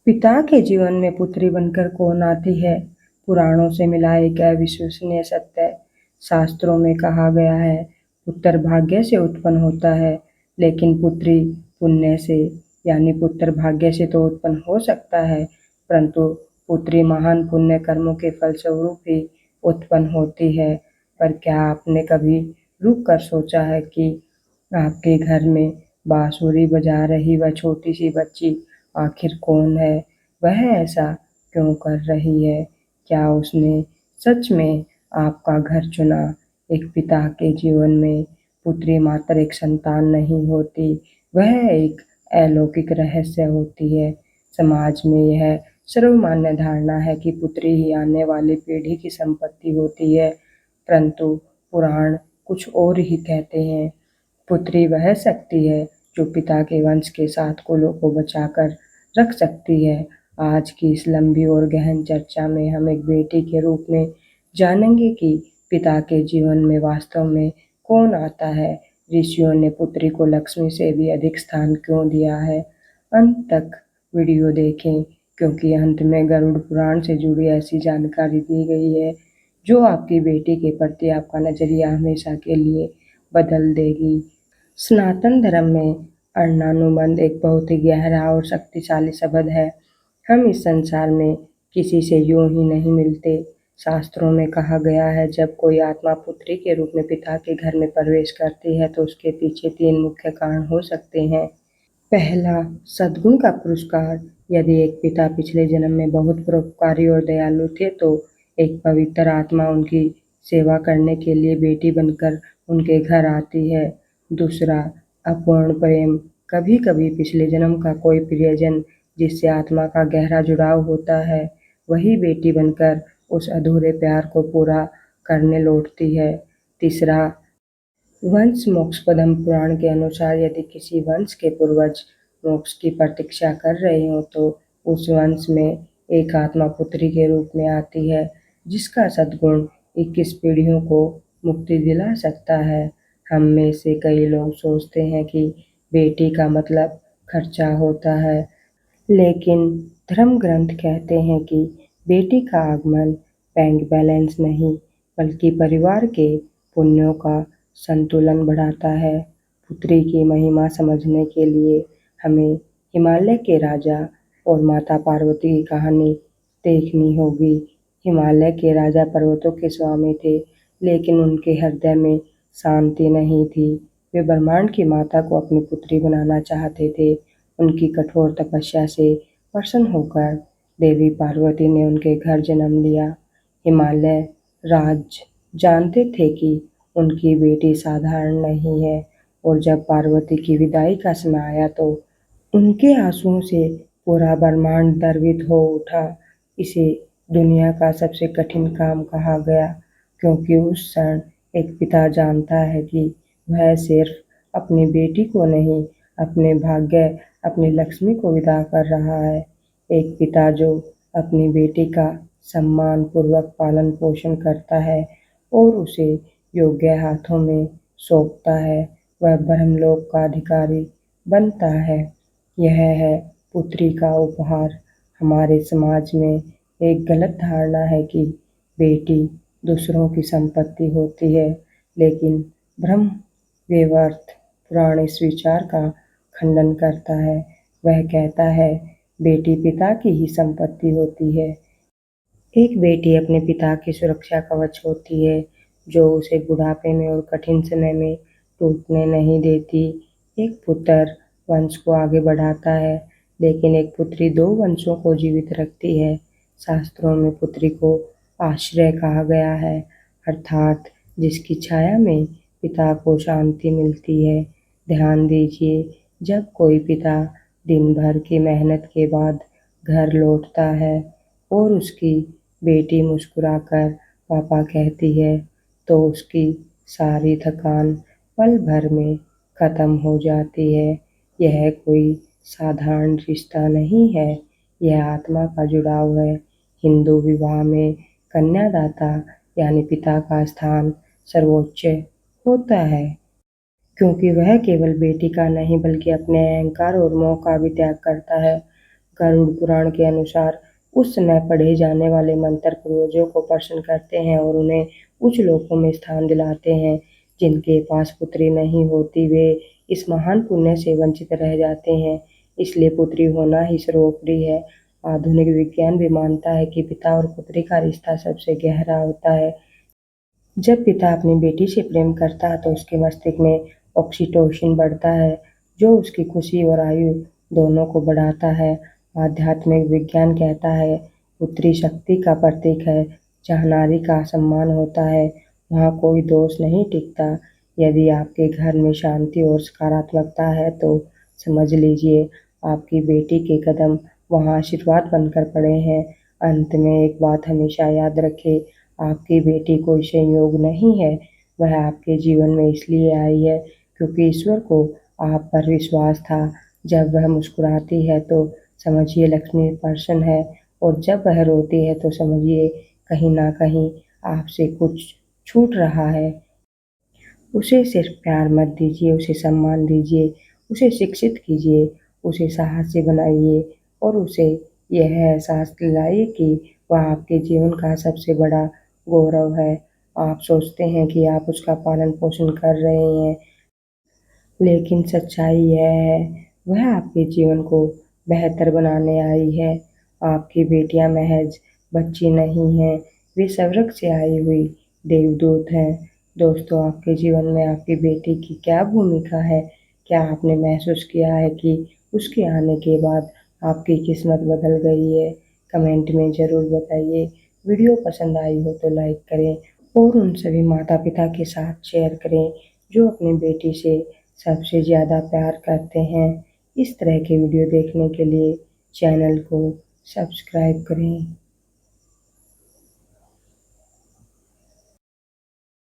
पिता के जीवन में पुत्री बनकर कौन आती है? पुराणों से मिला एक अविश्वसनीय सत्य। शास्त्रों में कहा गया है, पुत्र भाग्य से उत्पन्न होता है, लेकिन पुत्री पुण्य से, यानी पुत्र भाग्य से तो उत्पन्न हो सकता है, परंतु पुत्री महान पुण्य कर्मों के फलस्वरूप ही उत्पन्न होती है। पर क्या आपने कभी रुक कर सोचा है कि आपके घर में बांसुरी बजा रही वह छोटी सी बच्ची आखिर कौन है? वह ऐसा क्यों कर रही है? क्या उसने सच में आपका घर चुना? एक पिता के जीवन में पुत्री मात्र एक संतान नहीं होती, वह एक अलौकिक रहस्य होती है। समाज में यह सर्वमान्य धारणा है कि पुत्री ही आने वाली पीढ़ी की संपत्ति होती है, परंतु पुराण कुछ और ही कहते हैं। पुत्री वह शक्ति है जो पिता के वंश के 7 कुलों को बचाकर रख सकती है। आज की इस लंबी और गहन चर्चा में हम एक बेटी के रूप में जानेंगे कि पिता के जीवन में वास्तव में कौन आता है। ऋषियों ने पुत्री को लक्ष्मी से भी अधिक स्थान क्यों दिया है? अंत तक वीडियो देखें, क्योंकि अंत में गरुड़ पुराण से जुड़ी ऐसी जानकारी दी गई है जो आपकी बेटी के प्रति आपका नजरिया हमेशा के लिए बदल देगी। सनातन धर्म में अर्णानुबंध एक बहुत ही गहरा और शक्तिशाली शब्द है। हम इस संसार में किसी से यूं ही नहीं मिलते। शास्त्रों में कहा गया है, जब कोई आत्मा पुत्री के रूप में पिता के घर में प्रवेश करती है तो उसके पीछे 3 मुख्य कारण हो सकते हैं। पहला, सद्गुण का पुरस्कार। यदि एक पिता पिछले जन्म में बहुत परोपकारी और दयालु थे तो एक पवित्र आत्मा उनकी सेवा करने के लिए बेटी बनकर उनके घर आती है। दूसरा, अपूर्ण प्रेम। कभी कभी पिछले जन्म का कोई प्रियजन जिससे आत्मा का गहरा जुड़ाव होता है, वही बेटी बनकर उस अधूरे प्यार को पूरा करने लौटती है। तीसरा, वंश मोक्ष। पद्म पुराण के अनुसार यदि किसी वंश के पूर्वज मोक्ष की प्रतीक्षा कर रहे हो तो उस वंश में एक आत्मा पुत्री के रूप में आती है, जिसका सद्गुण 21 पीढ़ियों को मुक्ति दिला सकता है। हम में से कई लोग सोचते हैं कि बेटी का मतलब खर्चा होता है, लेकिन धर्म ग्रंथ कहते हैं कि बेटी का आगमन बैंक बैलेंस नहीं, बल्कि परिवार के पुण्यों का संतुलन बढ़ाता है। पुत्री की महिमा समझने के लिए हमें हिमालय के राजा और माता पार्वती की कहानी देखनी होगी। हिमालय के राजा पर्वतों के स्वामी थे, लेकिन उनके हृदय में शांति नहीं थी। वे ब्रह्मांड की माता को अपनी पुत्री बनाना चाहते थे। उनकी कठोर तपस्या से प्रसन्न होकर देवी पार्वती ने उनके घर जन्म लिया। हिमालय राज जानते थे कि उनकी बेटी साधारण नहीं है, और जब पार्वती की विदाई का समय आया तो उनके आंसुओं से पूरा ब्रह्मांड द्रवित हो उठा। इसे दुनिया का सबसे कठिन काम कहा गया, क्योंकि उस क्षण एक पिता जानता है कि वह सिर्फ अपनी बेटी को नहीं, अपने भाग्य, अपनी लक्ष्मी को विदा कर रहा है। एक पिता जो अपनी बेटी का सम्मान पूर्वक पालन पोषण करता है और उसे योग्य हाथों में सौंपता है, वह ब्रह्मलोक का अधिकारी बनता है। यह है पुत्री का उपहार। हमारे समाज में एक गलत धारणा है कि बेटी दूसरों की संपत्ति होती है, लेकिन ब्रह्म वैवर्त पुराण इस विचार का खंडन करता है। वह कहता है, बेटी पिता की ही संपत्ति होती है। एक बेटी अपने पिता की सुरक्षा कवच होती है, जो उसे बुढ़ापे में और कठिन समय में टूटने नहीं देती। एक पुत्र वंश को आगे बढ़ाता है, लेकिन एक पुत्री 2 वंशों को जीवित रखती है। शास्त्रों में पुत्री को आश्रय कहा गया है, अर्थात जिसकी छाया में पिता को शांति मिलती है। ध्यान दीजिए, जब कोई पिता दिन भर की मेहनत के बाद घर लौटता है और उसकी बेटी मुस्कुराकर पापा कहती है, तो उसकी सारी थकान पल भर में खत्म हो जाती है। यह कोई साधारण रिश्ता नहीं है, यह आत्मा का जुड़ाव है। हिंदू विवाह में कन्यादाता यानी पिता का स्थान सर्वोच्च होता है, क्योंकि वह केवल बेटी का नहीं बल्कि अपने अहंकार और मोह का भी त्याग करता है। गरुड़ पुराण के अनुसार उस समय पढ़े जाने वाले मंत्र पूर्वजों को प्रसन्न करते हैं और उन्हें उच्च लोकों में स्थान दिलाते हैं। जिनके पास पुत्री नहीं होती वे इस महान पुण्य से वंचित रह जाते हैं, इसलिए पुत्री होना ही सर्वोपरि है। आधुनिक विज्ञान भी मानता है कि पिता और पुत्री का रिश्ता सबसे गहरा होता है। जब पिता अपनी बेटी से प्रेम करता है तो उसके मस्तिष्क में ऑक्सीटोसिन बढ़ता है, जो उसकी खुशी और आयु दोनों को बढ़ाता है। आध्यात्मिक विज्ञान कहता है पुत्री शक्ति का प्रतीक है। जहाँ नारी का सम्मान होता है वहाँ कोई दोष नहीं टिकता। यदि आपके घर में शांति और सकारात्मकता है तो समझ लीजिए आपकी बेटी के कदम वहाँ आशीर्वाद बनकर पड़े हैं। अंत में एक बात हमेशा याद रखें, आपकी बेटी कोई संयोग नहीं है, वह आपके जीवन में इसलिए आई है क्योंकि ईश्वर को आप पर विश्वास था। जब वह मुस्कुराती है तो समझिए लक्ष्मी प्रसन्न है और जब वह रोती है तो समझिए कहीं ना कहीं आपसे कुछ छूट रहा है। उसे सिर्फ प्यार मत दीजिए, उसे सम्मान दीजिए, उसे शिक्षित कीजिए, उसे साहसी बनाइए और उसे यह एहसास दिलाइए कि वह आपके जीवन का सबसे बड़ा गौरव है। आप सोचते हैं कि आप उसका पालन पोषण कर रहे हैं, लेकिन सच्चाई यह है वह आपके जीवन को बेहतर बनाने आई है। आपकी बेटियां महज बच्ची नहीं हैं, वे स्वर्ग से आई हुई देवदूत हैं। दोस्तों, आपके जीवन में आपकी बेटी की क्या भूमिका है? क्या आपने महसूस किया है कि उसके आने के बाद आपकी किस्मत बदल गई है? कमेंट में ज़रूर बताइए। वीडियो पसंद आई हो तो लाइक करें और उन सभी माता पिता के साथ शेयर करें जो अपनी बेटी से सबसे ज़्यादा प्यार करते हैं। इस तरह के वीडियो देखने के लिए चैनल को सब्सक्राइब करें।